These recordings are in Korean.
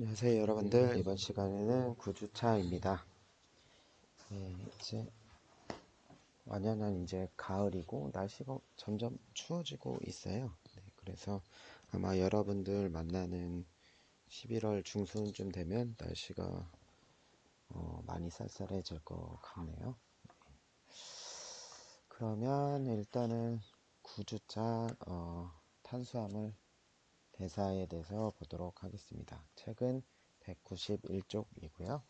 안녕하세요 여러분들. 이번 시간에는 9주차입니다. 이제 완연한 이제 가을이고 날씨가 점점 추워지고 있어요. 그래서 아마 여러분들 만나는 11월 중순쯤 되면 날씨가 많이 쌀쌀해질 것 같네요. 그러면 일단은 9주차 탄수화물 대사에 대해서 보도록 하겠습니다. 책은 191쪽이고요.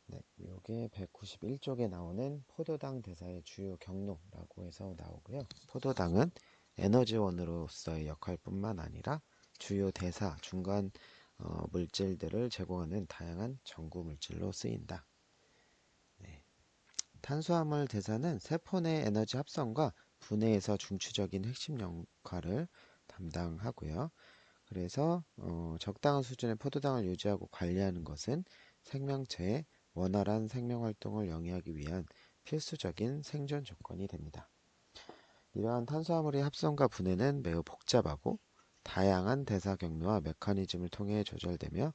네, 요게 191쪽에 나오는 포도당 대사의 주요 경로라고 해서 나오고요. 포도당은 에너지원으로서의 역할뿐만 아니라 주요 대사, 중간 물질들을 제공하는 다양한 전구 물질로 쓰인다. 네. 탄수화물 대사는 세포 내 에너지 합성과 분해에서 중추적인 핵심 역할을 담당하고요. 그래서 적당한 수준의 포도당을 유지하고 관리하는 것은 생명체의 원활한 생명활동을 영위하기 위한 필수적인 생존 조건이 됩니다. 이러한 탄수화물의 합성과 분해는 매우 복잡하고 다양한 대사 경로와 메커니즘을 통해 조절되며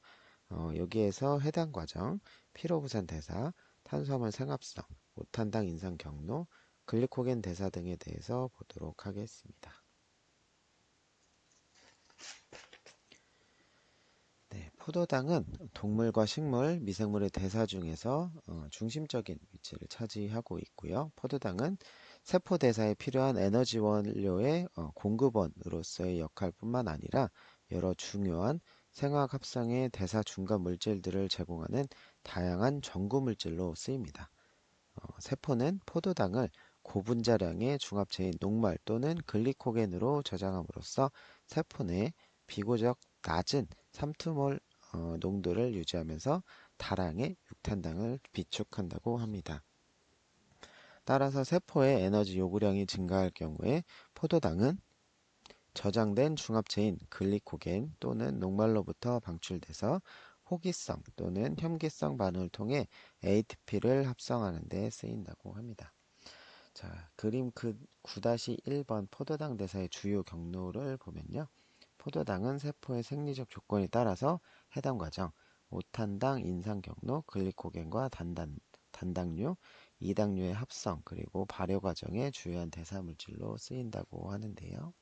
여기에서 해당 과정, 피로부산 대사, 탄수화물 생합성, 오탄당 인상 경로, 글리코겐 대사 등에 대해서 보도록 하겠습니다. 네, 포도당은 동물과 식물, 미생물의 대사 중에서 중심적인 위치를 차지하고 있고요. 포도당은 세포 대사에 필요한 에너지 원료의 공급원으로서의 역할뿐만 아니라 여러 중요한 생화학 합성의 대사 중간 물질들을 제공하는 다양한 전구 물질로 쓰입니다. 세포는 포도당을 고분자량의 중합체인 녹말 또는 글리코겐으로 저장함으로써 세포 내 비교적 낮은 삼투몰 농도를 유지하면서 다량의 육탄당을 비축한다고 합니다. 따라서 세포의 에너지 요구량이 증가할 경우에 포도당은 저장된 중합체인 글리코겐 또는 녹말로부터 방출돼서 호기성 또는 혐기성 반응을 통해 ATP를 합성하는 데 쓰인다고 합니다. 자, 그림 9-1번 포도당 대사의 주요 경로를 보면요. 포도당은 세포의 생리적 조건에 따라서 해당 과정, 5탄당 인상 경로, 글리코겐과 단당류, 이당류의 합성, 그리고 발효 과정의 주요한 대사 물질로 쓰인다고 하는데요.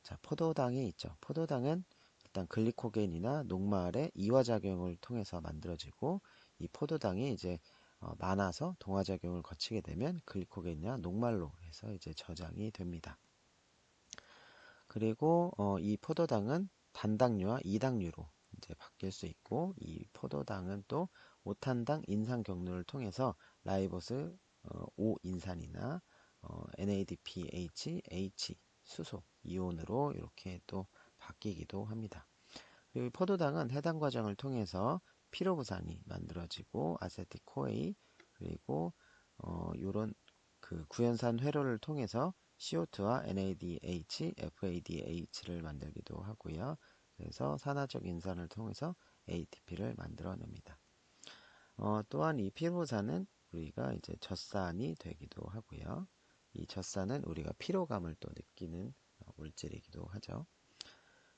자, 포도당이 있죠. 포도당은 일단 글리코겐이나 녹말의 이화작용을 통해서 만들어지고 이 포도당이 이제 많아서 동화작용을 거치게 되면 글리코겐이나 녹말로 해서 이제 저장이 됩니다. 그리고 이 포도당은 단당류와 이당류로 이제 바뀔 수 있고 이 포도당은 또 5탄당 인상 경로를 통해서 라이보스 5인산이나 NADPH, H 수소 이온으로 이렇게 또 바뀌기도 합니다. 그리고 포도당은 해당 과정을 통해서 피로부산이 만들어지고 아세틱코에이 그리고 요런 그 구연산 회로를 통해서 CO2와 NADH, FADH를 만들기도 하고요. 그래서 산화적 인산을 통해서 ATP를 만들어냅니다. 또한 이 피로부산은 우리가 이제 젖산이 되기도 하고요. 이 젖산은 우리가 피로감을 또 느끼는 물질이기도 하죠.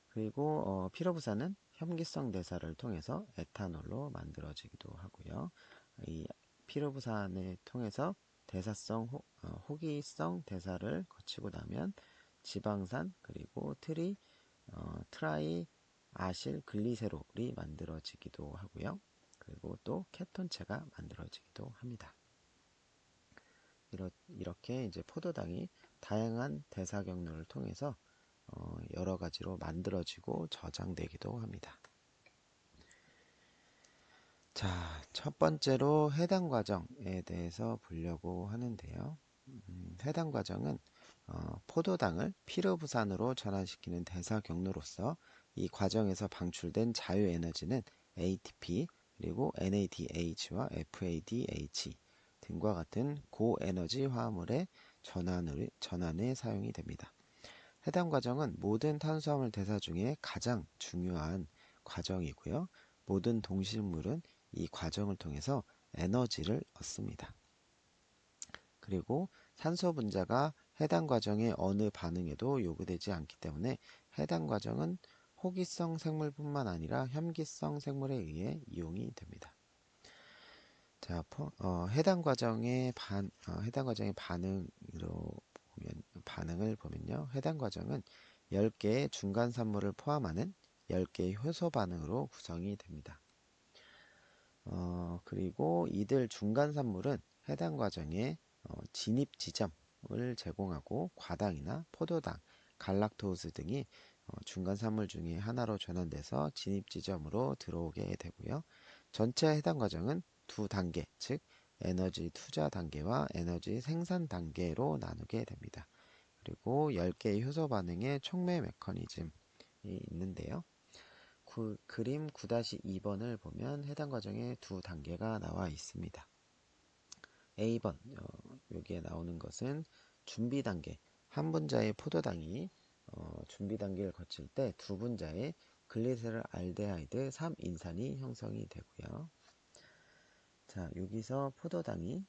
그리고 피로부산은 혐기성 대사를 통해서 에탄올로 만들어지기도 하고요. 이 피로부산을 통해서 대사성 호기성 대사를 거치고 나면 지방산 그리고 트라이 아실 글리세롤이 만들어지기도 하고요. 그리고 또 케톤체가 만들어지기도 합니다. 이렇게 이제 포도당이 다양한 대사 경로를 통해서 여러 가지로 만들어지고 저장되기도 합니다. 자, 첫 번째로 해당 과정에 대해서 보려고 하는데요. 해당 과정은 포도당을 피로부산으로 전환시키는 대사 경로로서 이 과정에서 방출된 자유 에너지는 ATP 그리고 NADH와 FADH 등과 같은 고에너지 화합물의 전환에 사용이 됩니다. 해당 과정은 모든 탄수화물 대사 중에 가장 중요한 과정이고요. 모든 동식물은 이 과정을 통해서 에너지를 얻습니다. 그리고 산소 분자가 해당 과정의 어느 반응에도 요구되지 않기 때문에 해당 과정은 호기성 생물뿐만 아니라 혐기성 생물에 의해 이용이 됩니다. 자, 해당 과정의 반응을 보면요. 해당 과정은 10개의 중간 산물을 포함하는 10개의 효소 반응으로 구성이 됩니다. 그리고 이들 중간 산물은 해당 과정의 진입 지점을 제공하고 과당이나 포도당, 갈락토스 등이 중간 산물 중에 하나로 전환돼서 진입 지점으로 들어오게 되고요. 전체 해당 과정은 두 단계, 즉 에너지 투자 단계와 에너지 생산 단계로 나누게 됩니다. 그리고 10개의 효소 반응의 촉매 메커니즘이 있는데요. 그림 9-2번을 보면 해당 과정에 두 단계가 나와 있습니다. A번, 여기에 나오는 것은 준비 단계. 한 분자의 포도당이 준비 단계를 거칠 때 두 분자의 글리세롤 알데하이드 3인산이 형성이 되고요. 자, 여기서 포도당이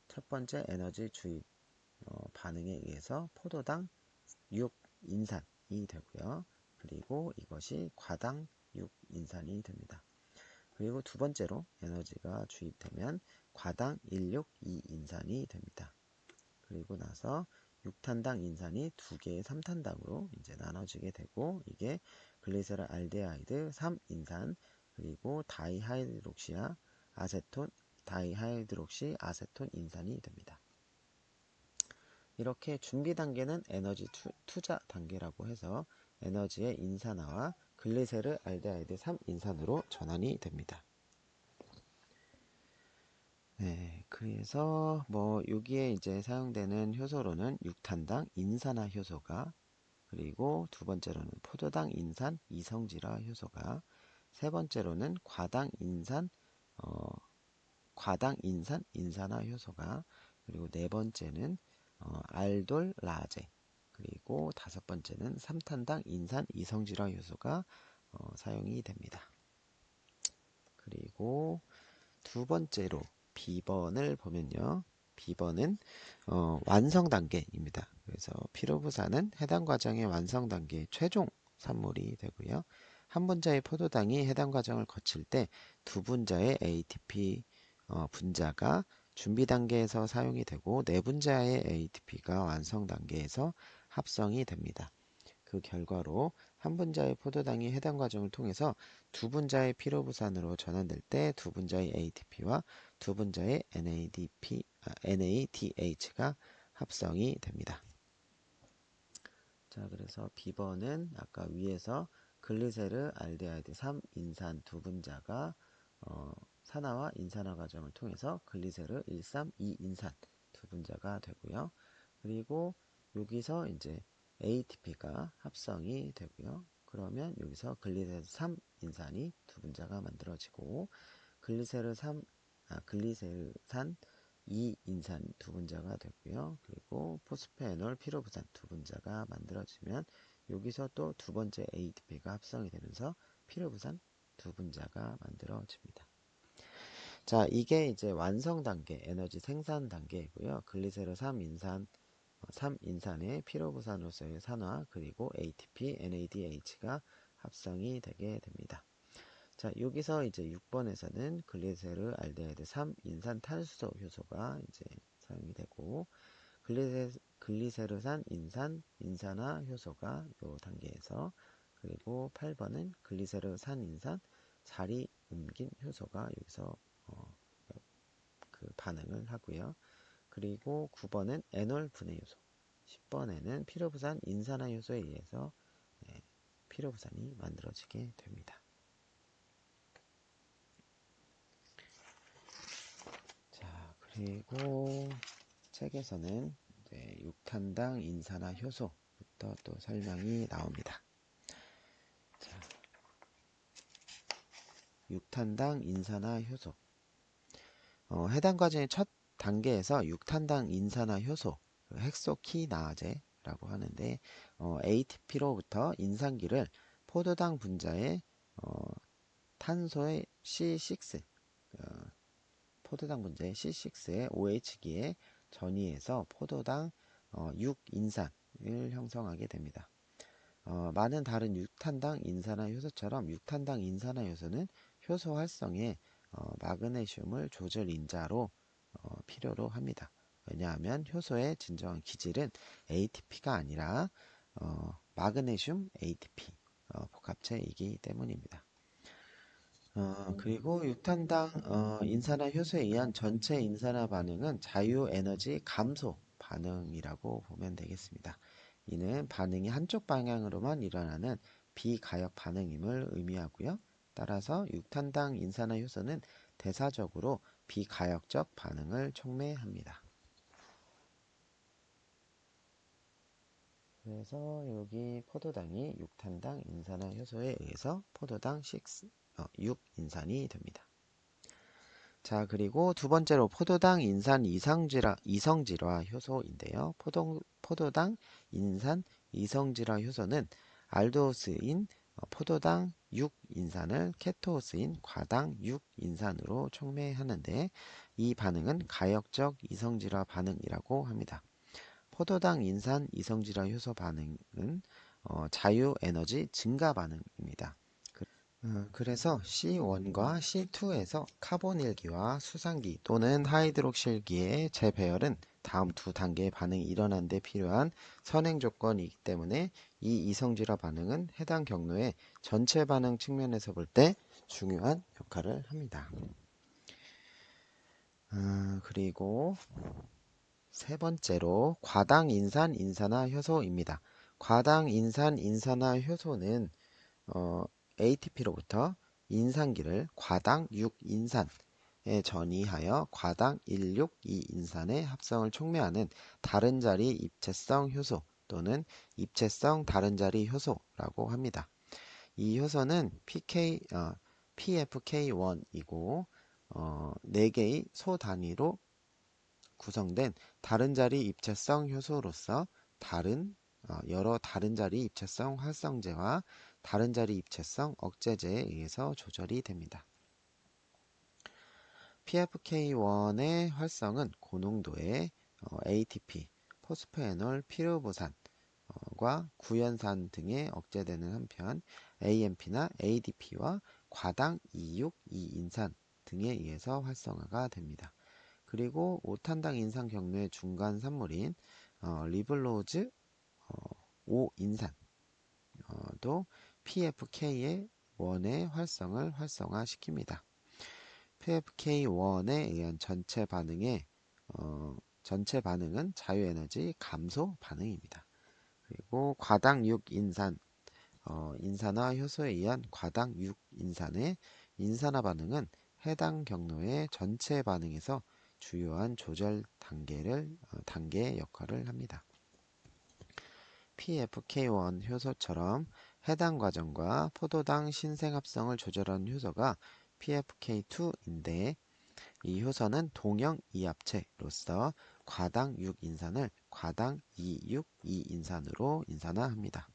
첫 번째 에너지 주입 반응에 의해서 포도당 6인산이 되고요. 그리고 이것이 과당 6인산이 됩니다. 그리고 두 번째로 에너지가 주입되면 과당 162인산이 됩니다. 그리고 나서 6탄당 인산이 2개의 3탄당으로 이제 나눠지게 되고 이게 글리세롤 알데하이드 3인산 그리고 다이하이드록시 아세톤 인산이 됩니다. 이렇게 준비 단계는 에너지 투자 단계라고 해서 에너지의 인산화와 글리세르 알데하이드 3인산으로 전환이 됩니다. 네, 그래서 여기에 이제 사용되는 효소로는 6탄당 인산화 효소가 그리고 두 번째로는 포도당 인산 이성질화 효소가 세 번째로는 과당 인산 인산화 효소가 그리고 네 번째는 알돌 라제 그리고 다섯 번째는 3탄당 인산 이성질화 효소가 사용이 됩니다. 그리고 두 번째로 B번을 보면요. B번은 완성 단계입니다. 그래서 피로부산은 해당 과정의 완성 단계의 최종 산물이 되고요. 한 분자의 포도당이 해당 과정을 거칠 때 두 분자의 ATP 분자가 준비 단계에서 사용이 되고 네 분자의 ATP가 완성 단계에서 합성이 됩니다. 그 결과로 한 분자의 포도당이 해당 과정을 통해서 두 분자의 피로부산으로 전환될 때 두 분자의 ATP와 두 분자의 NADH가 합성이 됩니다. 자, 그래서 B번은 아까 위에서 글리세르 알데하이드 3인산 두 분자가 산화와 인산화 과정을 통해서 글리세르 132인산 두 분자가 되고요. 그리고 여기서 이제 ATP가 합성이 되고요. 그러면 여기서 글리세르 3인산이 두 분자가 만들어지고 글리세르산 2인산 두 분자가 되고요. 그리고 포스페놀 피로부산 두 분자가 만들어지면 여기서 또 두 번째 ATP가 합성이 되면서 피로부산 두 분자가 만들어집니다. 자, 이게 이제 완성 단계, 에너지 생산 단계이고요. 글리세롤 3인산의 피로부산으로서의 산화, 그리고 ATP, NADH가 합성이 되게 됩니다. 자, 여기서 이제 6번에서는 글리세르 알데하이드 3인산 탈수소 효소가 이제 사용이 되고, 글리세르산 인산화 효소가 이 단계에서, 그리고 8번은 글리세르산 인산 자리 옮긴 효소가 여기서 그 반응을 하고요. 그리고 9번은 에놀 분해 효소, 10번에는 피로부산 인산화 효소에 의해서 피로부산이 만들어지게 됩니다. 자, 그리고 책에서는 이제 6탄당 인산화 효소부터 또 설명이 나옵니다. 자, 6탄당 인산화 효소. 해당 과정의 첫 단계에서 6탄당 인산화 효소, 헥소키나제라고 하는데 ATP로부터 인산기를 포도당 분자의 탄소의 C6, 포도당 분자의 C6의 OH기에 전이해서 포도당 6인산을 형성하게 됩니다. 많은 다른 6탄당 인산화 효소처럼 6탄당 인산화 효소는 효소 활성에 마그네슘을 조절 인자로 필요로 합니다. 왜냐하면 효소의 진정한 기질은 ATP가 아니라 마그네슘 ATP 복합체이기 때문입니다. 그리고 6탄당 인산화 효소에 의한 전체 인산화 반응은 자유 에너지 감소 반응이라고 보면 되겠습니다. 이는 반응이 한쪽 방향으로만 일어나는 비가역 반응임을 의미하고요. 따라서 6탄당 인산화 효소는 대사적으로 비가역적 반응을 촉매합니다. 그래서 여기 포도당이 6탄당 인산화 효소에 의해서 포도당 6인산이 됩니다. 자, 그리고 두 번째로 포도당 인산 이성질화 효소인데요. 포도당 인산 이성질화 효소는 알도스인 포도당 6인산을 케토스인 과당 6인산으로 촉매하는데 이 반응은 가역적 이성질화 반응이라고 합니다. 포도당 인산 이성질화 효소 반응은 자유 에너지 증가 반응입니다. 그래서 C1과 C2에서 카본일기와 수산기 또는 하이드록실기의 재배열은 다음 두 단계의 반응이 일어나는 데 필요한 선행 조건이기 때문에 이 이성질화 반응은 해당 경로의 전체 반응 측면에서 볼 때 중요한 역할을 합니다. 그리고 세 번째로 과당인산 인산화 효소입니다. 과당인산 인산화 효소는 ATP로부터 인산기를 과당 6인산에 전이하여 과당 162인산의 합성을 촉매하는 다른 자리 입체성 효소 또는 입체성 다른 자리 효소라고 합니다. 이 효소는 PFK1이고 4개의 소 단위로 구성된 다른 자리 입체성 효소로서 여러 다른 자리 입체성 활성제와 다른 자리 입체성 억제제에 의해서 조절이 됩니다. PFK1의 활성은 고농도의 ATP, 포스포에놀 피르보산과 구연산 등에 억제되는 한편 AMP나 ADP와 과당 262인산 등에 의해서 활성화가 됩니다. 그리고 5탄당 인산 경로의 중간 산물인 리블로즈 5인산도 PFK의 원의 활성을 활성화시킵니다. PFK1에 의한 전체 반응은 자유에너지 감소 반응입니다. 그리고 과당 6인산 인산화 효소에 의한 과당 6인산의 인산화 반응은 해당 경로의 전체 반응에서 주요한 조절 단계의 역할을 합니다. PFK1 효소처럼 해당 과정과 포도당 신생합성을 조절하는 효소가 PFK2인데 이 효소는 동형 이합체로서 과당 6인산을 과당 262인산으로 인산화합니다.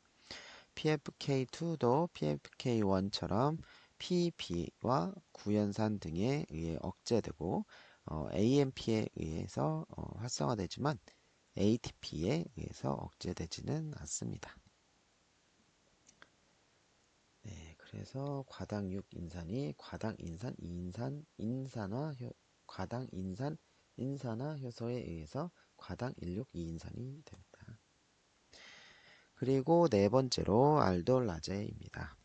PFK2도 PFK1처럼 PB와 구연산 등에 의해 억제되고 AMP에 의해서 활성화되지만 ATP에 의해서 억제되지는 않습니다. 네, 그래서 과당 6인산이 과당 인산 2인산 과당 인산 인산화 효소에 의해서 과당 162인산이 됩니다. 그리고 네 번째로 알돌라제입니다.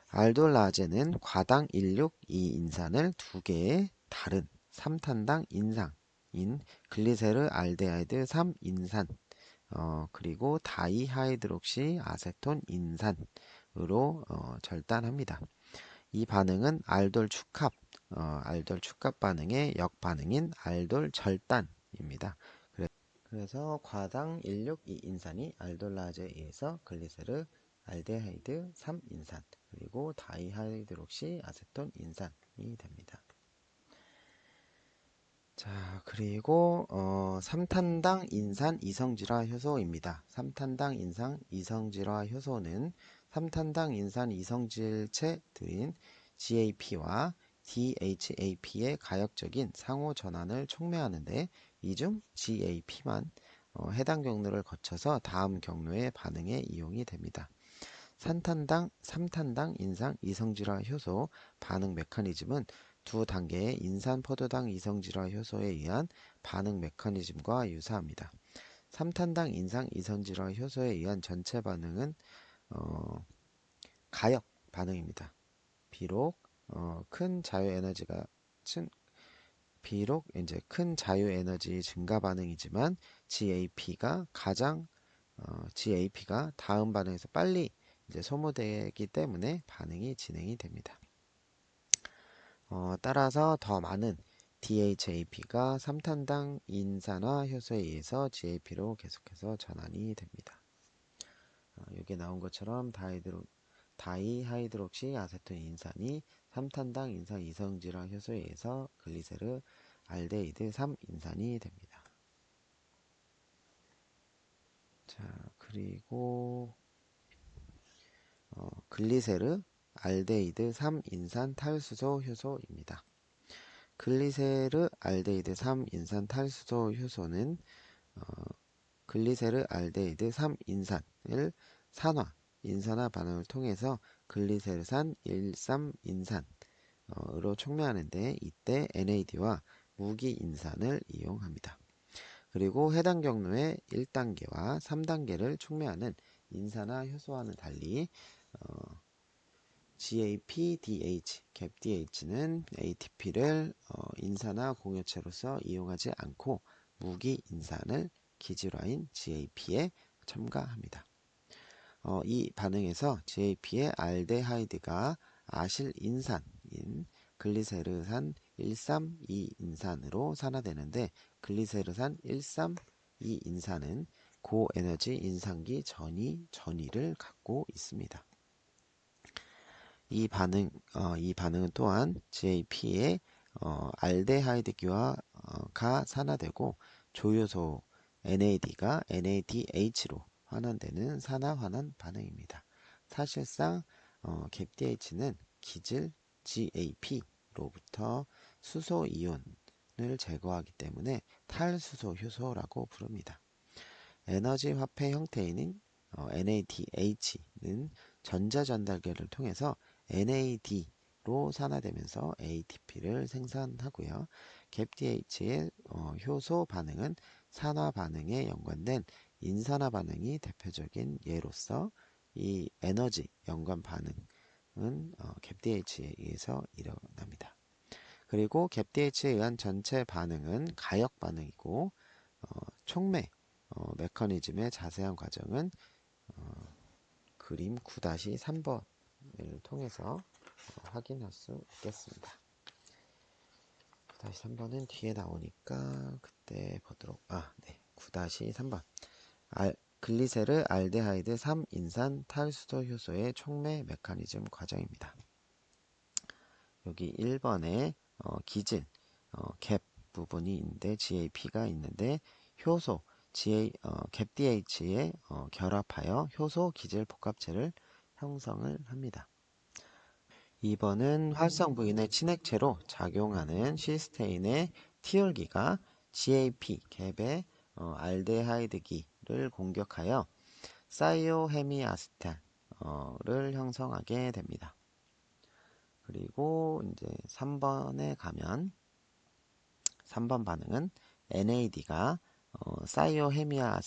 알돌라제는 과당 162인산을 두 개의 다른 3탄당 인상인 글리세르 알데하이드 3인산 그리고 다이하이드록시 아세톤 인산으로 절단합니다. 이 반응은 알돌 축합 반응의 역반응인 알돌 절단입니다. 그래서 과당 162인산이 알돌라제에 의해서 글리세르 알데하이드 3인산 그리고 다이하이드록시 아세톤 인산이 됩니다. 자, 그리고 3탄당 인산 이성질화 효소입니다. 3탄당 인산 이성질화 효소는 3탄당 인산 이성질체들인 GAP와 DHAP의 가역적인 상호 전환을 촉매하는데 이 중 GAP만 해당 경로를 거쳐서 다음 경로의 반응에 이용이 됩니다. 3탄당 인상 이성질화 효소 반응 메커니즘은 두 단계의 인산 포도당 이성질화 효소에 의한 반응 메커니즘과 유사합니다. 3탄당 인상 이성질화 효소에 의한 전체 반응은 가역 반응입니다. 비록 큰 자유 에너지가 비록 이제 큰 자유 에너지 증가 반응이지만 GAP가 다음 반응에서 빨리 이제 소모되기 때문에 반응이 진행이 됩니다. 따라서 더 많은 DHAP가 3탄당 인산화 효소에 의해서 GAP로 계속해서 전환이 됩니다. 여기 나온 것처럼 다이하이드록시 아세톤 인산이 3탄당 인산 이성질화 효소에 의해서 글리세르 알데히드 3인산이 됩니다. 자, 그리고 글리세르 알데히드 3인산 탈수소 효소입니다. 글리세르 알데히드 3인산 탈수소 효소는 글리세르 알데히드 3인산을 인산화 반응을 통해서 글리세르산 1,3인산으로 촉매하는데 이때 NAD와 무기인산을 이용합니다. 그리고 해당 경로의 1단계와 3단계를 촉매하는 인산화 효소와는 달리 GAPDH, GAPDH는 ATP를 인산화 공유체로서 이용하지 않고 무기인산을 기질화인 GAP에 첨가합니다. 이 반응에서 GAP의 알데하이드가 아실인산인 글리세르산 1,3,2인산으로 산화되는데 글리세르산 1,3,2인산은 고에너지 인산기 전이를 갖고 있습니다. 이 반응은 또한 GAP의 알데하이드기화가 산화되고 조효소 NAD가 NADH로 환원되는 산화환원 반응입니다. 사실상 GAPDH는 기질 GAP로부터 수소 이온을 제거하기 때문에 탈수소 효소라고 부릅니다. 에너지 화폐 형태인 NADH는 전자전달계를 통해서 NAD로 산화되면서 ATP를 생산하고요. GAPDH의 효소 반응은 산화 반응에 연관된 인산화 반응이 대표적인 예로서 이 에너지 연관 반응은 GAPDH에 의해서 일어납니다. 그리고 GAPDH에 의한 전체 반응은 가역 반응이고 촉매 메커니즘의 자세한 과정은 그림 9-3번을 통해서 확인할 수 있겠습니다. 9-3번은 뒤에 나오니까 그때 보도록 9-3번 글리세르 알데하이드 3인산 탈수소 효소의 촉매 메커니즘 과정입니다. 여기 1번에 기질 갭 부분이 있는데 GAP가 있는데 효소 GAPDH에 결합하여 효소 기질 복합체를 형성을 합니다. 2번은 활성 부인의 친액체로 작용하는 시스테인의 티올기가 GAP 갭의 알데하이드기를 공격하여 사이오헤미아세탈을 형성하게 됩니다. 그리고 이제 3번에 가면 3번 반응은 NAD가 사이오헤미아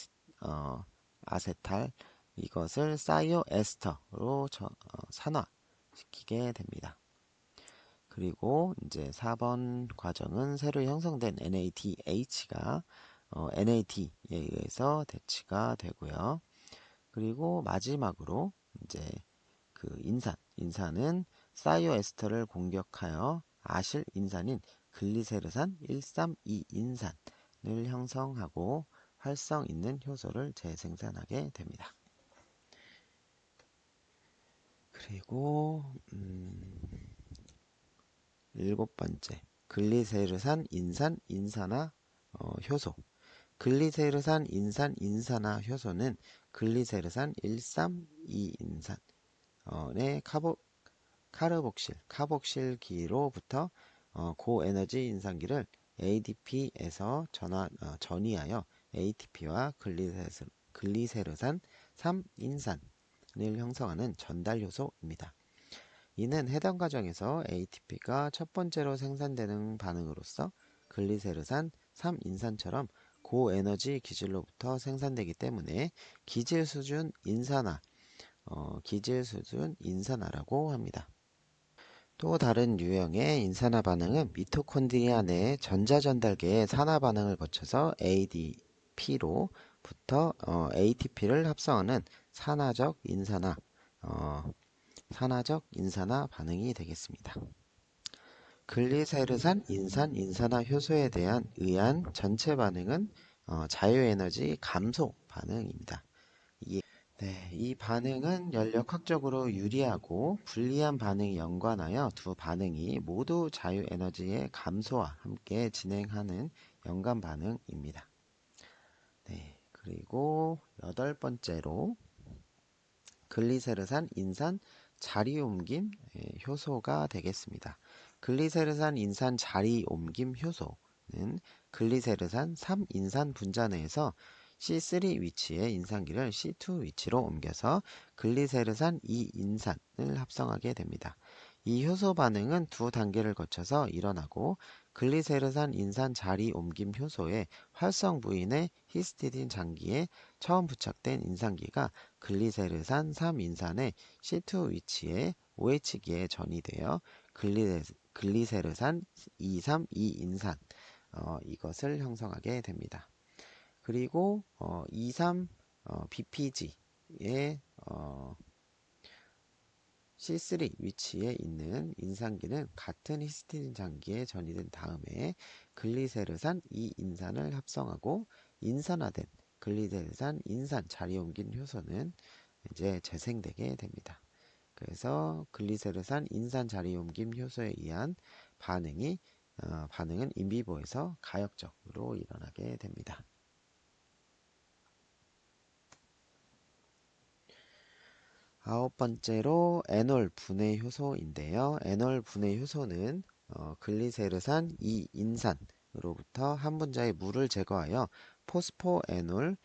아세탈 이것을 사이오에스터로 산화시키게 됩니다. 그리고 이제 4번 과정은 새로 형성된 NADH가 NAD에 의해서 대치가 되고요. 그리고 마지막으로 이제 그 인산은 사이오에스터를 공격하여 아실인산인 글리세르산 1,3,2인산을 형성하고 활성 있는 효소를 재생산하게 됩니다. 그리고 7번째 글리세르산 인산 인산화 효소 글리세르산 인산 인산화 효소는 글리세르산 1,3,2인산의 카복실기로부터 고에너지 인산기를 ADP에서 전이하여 ATP와 글리세르산 3인산을 형성하는 전달 효소입니다. 이는 해당 과정에서 ATP가 첫 번째로 생산되는 반응으로서 글리세르산 3인산처럼 고에너지 기질로부터 생산되기 때문에 기질 수준 인산화라고 합니다. 또 다른 유형의 인산화 반응은 미토콘드리아 내 전자전달계의 산화 반응을 거쳐서 ADP로부터 ATP를 합성하는 산화적 인산화 반응이 되겠습니다. 글리세르산 인산화 효소에 의한 전체 반응은 자유에너지 감소 반응입니다. 이 반응은 연력학적으로 유리하고 불리한 반응이 연관하여 두 반응이 모두 자유에너지의 감소와 함께 진행하는 연관 반응입니다. 그리고 여덟 번째로 글리세르산 인산 자리 옮김 효소가 되겠습니다. 글리세르산 인산 자리 옮김 효소는 글리세르산 3인산 분자 내에서 C3 위치의 인산기를 C2 위치로 옮겨서 글리세르산 2인산을 합성하게 됩니다. 이 효소 반응은 두 단계를 거쳐서 일어나고 글리세르산 인산 자리 옮김 효소의 활성 부인의 히스티딘 장기에 처음 부착된 인산기가 글리세르산 3인산의 C2 위치의 OH기에 전이되어 글리세르산 232인산 이것을 형성하게 됩니다. 그리고 23 BPG의 C3 위치에 있는 인산기는 같은 히스티딘 장기에 전이된 다음에 글리세르산 2인산을 합성하고 인산화된 글리세르산 인산 자리 옮긴 효소는 이제 재생되게 됩니다. 그래서 글리세르산 인산 자리 옮김 효소에 의한 반응은 인비보에서 가역적으로 일어나게 됩니다. 아홉 번째로 에놀 분해 효소인데요. 에놀 분해 효소는 글리세르산 2인산으로부터 한 분자의 물을 제거하여 포스포에놀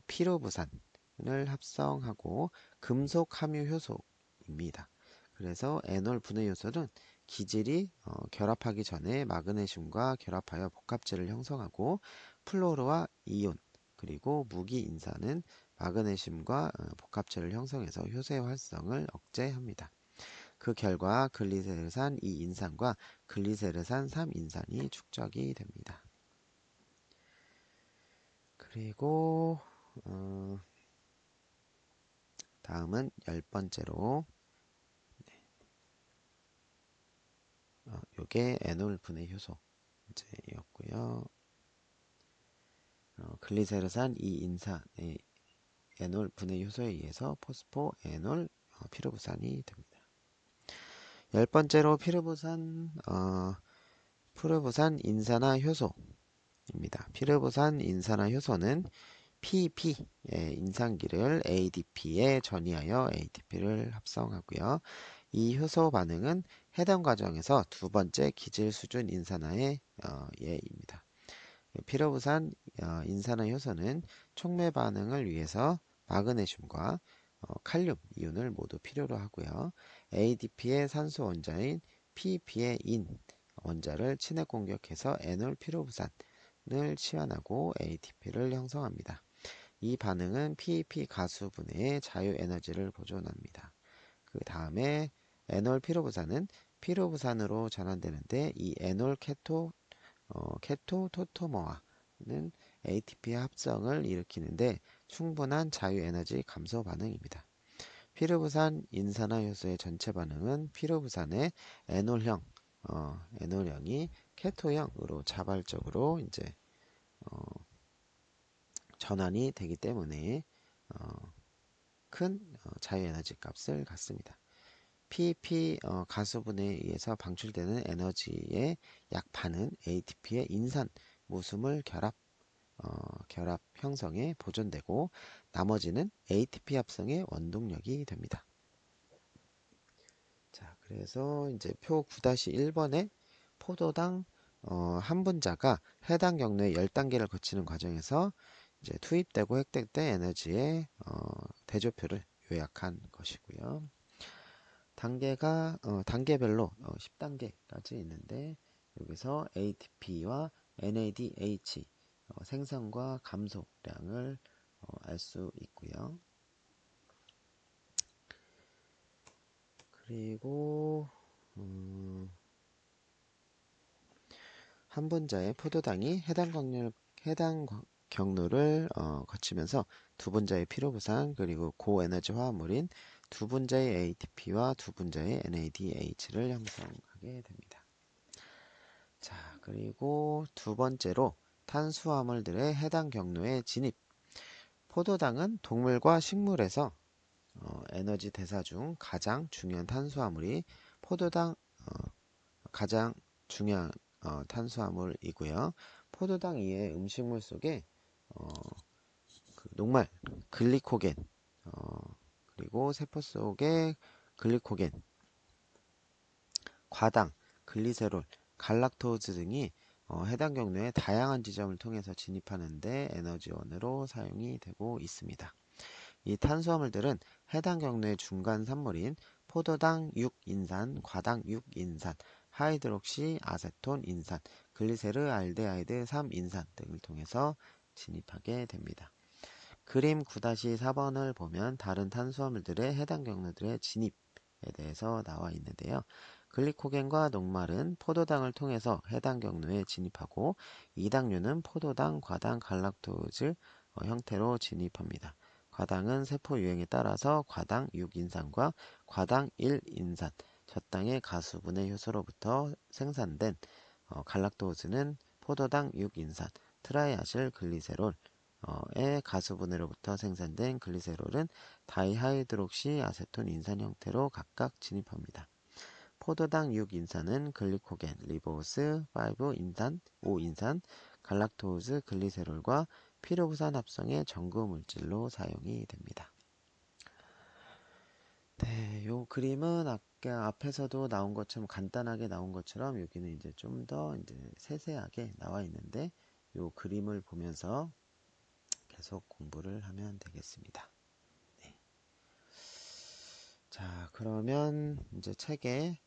피로부산을 합성하고 금속 함유 효소입니다. 그래서 에놀 분해 효소는 기질이 결합하기 전에 마그네슘과 결합하여 복합체를 형성하고 플로르와 이온 그리고 무기인산은 마그네슘과 복합체를 형성해서 효소의 활성을 억제합니다. 그 결과 글리세르산 2인산과 글리세르산 3인산이 축적이 됩니다. 그리고 다음은 열 번째로 요게 에놀 분해 효소 문제였고요. 글리세르산 2인산의 에놀 분해 효소에 의해서 포스포에놀 피로부산이 됩니다. 열 번째로 피르부산 인산화 효소입니다. 피르부산 인산화 효소는 PP의 인산기를 ADP에 전이하여 ATP를 합성하고요. 이 효소 반응은 해당 과정에서 두 번째 기질 수준 인산화의 예입니다. 피르부산 인산화 효소는 촉매 반응을 위해서 마그네슘과 칼륨 이온을 모두 필요로 하고요. ADP의 산소 원자인 PP의 인 원자를 친핵 공격해서 에놀 피로부산을 치환하고 ATP를 형성합니다. 이 반응은 PEP 가수 분해의 자유 에너지를 보존합니다. 그 다음에 에놀 피로부산은 피로부산으로 전환되는데 이 에놀 케토토토머와는 ATP 합성을 일으키는데 충분한 자유 에너지 감소 반응입니다. 피르부산 인산화 효소의 전체 반응은 피르부산의 에놀형이 케토형으로 자발적으로 이제 전환이 되기 때문에 큰 자유 에너지 값을 갖습니다. PP 가수분해에 의해서 방출되는 에너지의 약 반은 ATP의 인산 무수물 결합 형성에 보존되고 나머지는 ATP 합성의 원동력이 됩니다. 자, 그래서 이제 표 9-1번에 포도당 한 분자가 해당 경로의 10단계를 거치는 과정에서 이제 투입되고 획득된 에너지의 대조표를 요약한 것이고요. 단계별로 10단계까지 있는데 여기서 ATP와 NADH 생성과 감소량을 알 수 있고요. 그리고 한 분자의 포도당이 해당 경로를 거치면서 두 분자의 피로부산 그리고 고에너지 화합물인 두 분자의 ATP와 두 분자의 NADH를 형성하게 됩니다. 자, 그리고 두 번째로 탄수화물들의 해당 경로의 진입. 포도당은 동물과 식물에서 에너지 대사 중 가장 중요한 탄수화물이 포도당 가장 중요한 탄수화물이고요. 포도당 이외의 음식물 속에 녹말, 글리코겐, 그리고 세포 속의 글리코겐, 과당, 글리세롤, 갈락토즈 등이 해당 경로의 다양한 지점을 통해서 진입하는데 에너지원으로 사용이 되고 있습니다. 이 탄수화물들은 해당 경로의 중간 산물인 포도당 6인산, 과당 6인산, 하이드록시 아세톤 인산, 글리세르 알데하이드 3인산 등을 통해서 진입하게 됩니다. 그림 9-4번을 보면 다른 탄수화물들의 해당 경로들의 진입에 대해서 나와 있는데요. 글리코겐과 녹말은 포도당을 통해서 해당 경로에 진입하고 이당류는 포도당, 과당, 갈락토즈 형태로 진입합니다. 과당은 세포 유형에 따라서 과당 6인산과 과당 1인산, 젖당의 가수분해 효소로부터 생산된 갈락토즈는 포도당 6인산, 트라이아실 글리세롤, 의 가수분해로부터 생산된 글리세롤은 다이하이드록시 아세톤 인산 형태로 각각 진입합니다. 포도당 6인산은 글리코겐, 리보스, 5인산, 5인산, 갈락토즈, 글리세롤과 피로부산 합성의 전구 물질로 사용이 됩니다. 네, 요 그림은 아까 앞에서도 나온 것처럼 간단하게 나온 것처럼 여기는 이제 좀 더 이제 세세하게 나와 있는데 요 그림을 보면서 계속 공부를 하면 되겠습니다. 네. 자, 그러면 이제 책에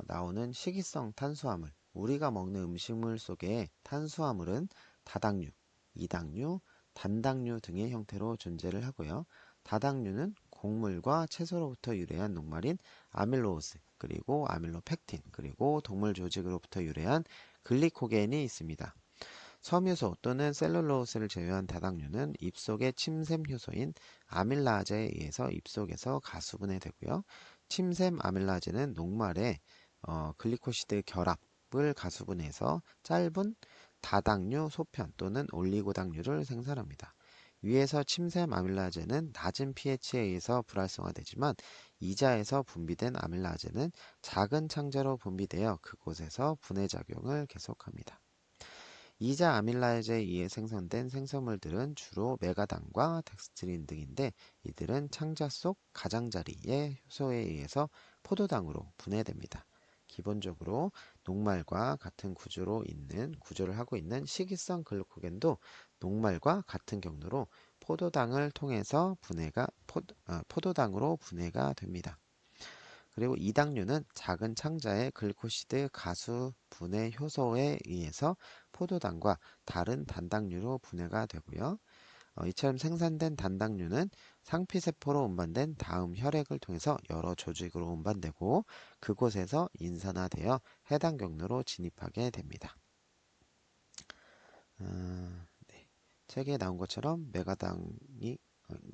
나오는 식이성 탄수화물. 우리가 먹는 음식물 속에 탄수화물은 다당류, 이당류, 단당류 등의 형태로 존재를 하고요. 다당류는 곡물과 채소로부터 유래한 녹말인 아밀로스, 그리고 아밀로펙틴, 그리고 동물 조직으로부터 유래한 글리코겐이 있습니다. 섬유소 또는 셀룰로스를 제외한 다당류는 입속의 침샘 효소인 아밀라제에 의해서 입속에서 가수분해되고요. 침샘 아밀라제는 녹말의 글리코시드 결합을 가수분해해서 짧은 다당류 소편 또는 올리고당류를 생산합니다. 위에서 침샘 아밀라제는 낮은 pH에 의해서 불활성화되지만 이자에서 분비된 아밀라제는 작은 창자로 분비되어 그곳에서 분해작용을 계속합니다. 이자 아밀라제에 의해 생성된 생성물들은 주로 메가당과 덱스트린 등인데 이들은 창자 속 가장자리의 효소에 의해서 포도당으로 분해됩니다. 기본적으로 녹말과 같은 구조를 하고 있는 식이성 글루코겐도 녹말과 같은 경로로 포도당을 통해서 포도당으로 분해가 됩니다. 그리고 이당류는 작은 창자의 글코시드 가수 분해 효소에 의해서 포도당과 다른 단당류로 분해가 되고요. 이처럼 생산된 단당류는 상피세포로 운반된 다음 혈액을 통해서 여러 조직으로 운반되고 그곳에서 인산화되어 해당 경로로 진입하게 됩니다. 네. 책에 나온 것처럼 메가당이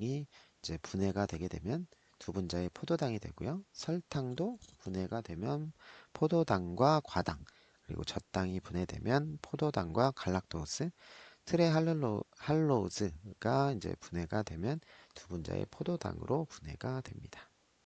이제 분해가 되게 되면 두 분자의 포도당이 되고요. 설탕도 분해가 되면 포도당과 과당, 그리고 젖당이 분해되면 포도당과 갈락토스, 트레할로즈가 이제 분해가 되면 두 분자의 포도당으로 분해가 됩니다.